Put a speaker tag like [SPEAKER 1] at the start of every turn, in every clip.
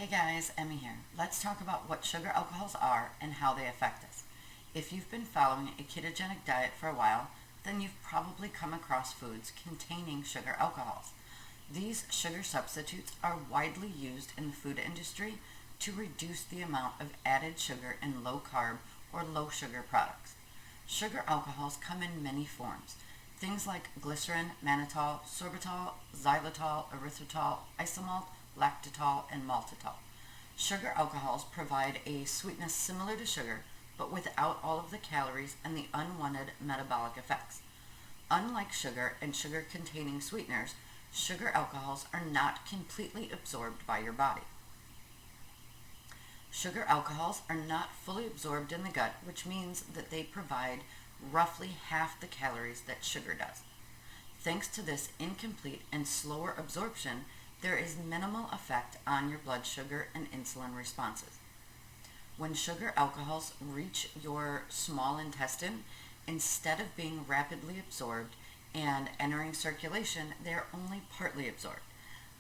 [SPEAKER 1] Hey guys, Emmy here. Let's talk about what sugar alcohols are and how they affect us. If you've been following a ketogenic diet for a while, then you've probably come across foods containing sugar alcohols. These sugar substitutes are widely used in the food industry to reduce the amount of added sugar in low carb or low sugar products. Sugar alcohols come in many forms. Things like glycerin, mannitol, sorbitol, xylitol, erythritol, isomalt, lactitol, and maltitol. Sugar alcohols provide a sweetness similar to sugar, but without all of the calories and the unwanted metabolic effects. Unlike sugar and sugar-containing sweeteners, sugar alcohols are not completely absorbed by your body. Sugar alcohols are not fully absorbed in the gut, which means that they provide roughly half the calories that sugar does. Thanks to this incomplete and slower absorption, there is minimal effect on your blood sugar and insulin responses. When sugar alcohols reach your small intestine, instead of being rapidly absorbed and entering circulation, they are only partly absorbed.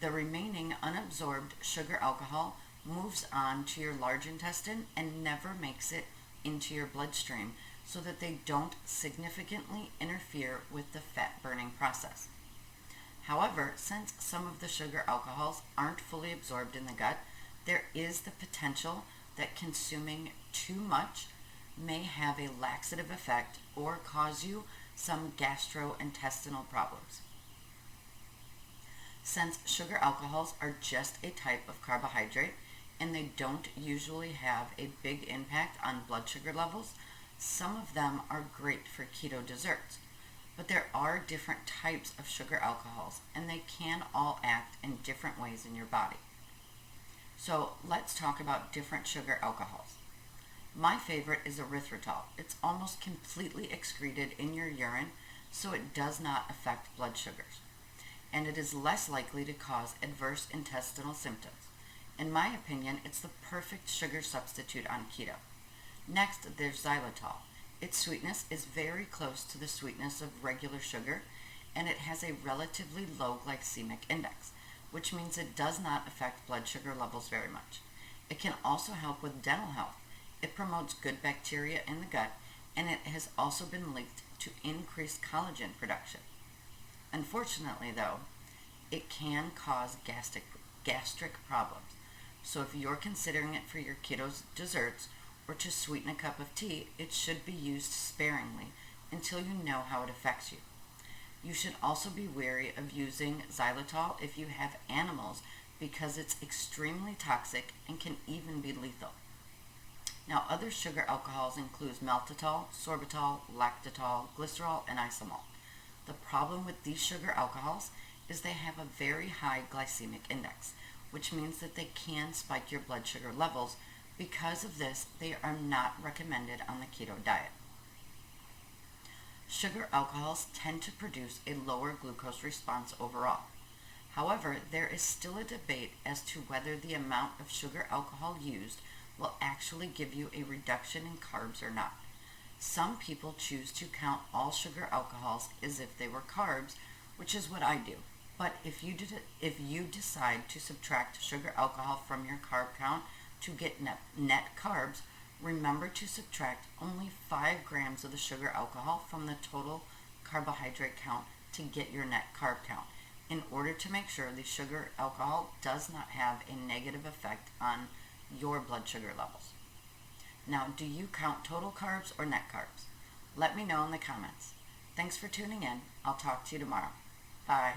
[SPEAKER 1] The remaining unabsorbed sugar alcohol moves on to your large intestine and never makes it into your bloodstream so that they don't significantly interfere with the fat burning process. However, since some of the sugar alcohols aren't fully absorbed in the gut, there is the potential that consuming too much may have a laxative effect or cause you some gastrointestinal problems. Since sugar alcohols are just a type of carbohydrate and they don't usually have a big impact on blood sugar levels, some of them are great for keto desserts. But there are different types of sugar alcohols, and they can all act in different ways in your body. So let's talk about different sugar alcohols. My favorite is erythritol. It's almost completely excreted in your urine, so it does not affect blood sugars. And it is less likely to cause adverse intestinal symptoms. In my opinion, it's the perfect sugar substitute on keto. Next, there's xylitol. Its sweetness is very close to the sweetness of regular sugar, and it has a relatively low glycemic index, which means it does not affect blood sugar levels very much. It can also help with dental health. It promotes good bacteria in the gut, and it has also been linked to increased collagen production. Unfortunately, though, it can cause gastric problems. So if you're considering it for your keto desserts, or to sweeten a cup of tea, it should be used sparingly until you know how it affects you. You should also be wary of using xylitol if you have animals because it's extremely toxic and can even be lethal. Now, other sugar alcohols include maltitol, sorbitol, lactitol, glycerol, and isomalt. The problem with these sugar alcohols is they have a very high glycemic index, which means that they can spike your blood sugar levels. Because of this, they are not recommended on the keto diet. Sugar alcohols tend to produce a lower glucose response overall. However, there is still a debate as to whether the amount of sugar alcohol used will actually give you a reduction in carbs or not. Some people choose to count all sugar alcohols as if they were carbs, which is what I do. But if you decide to subtract sugar alcohol from your carb count to get net carbs, remember to subtract only 5 grams of the sugar alcohol from the total carbohydrate count to get your net carb count, in order to make sure the sugar alcohol does not have a negative effect on your blood sugar levels. Now, do you count total carbs or net carbs? Let me know in the comments. Thanks for tuning in. I'll talk to you tomorrow. Bye.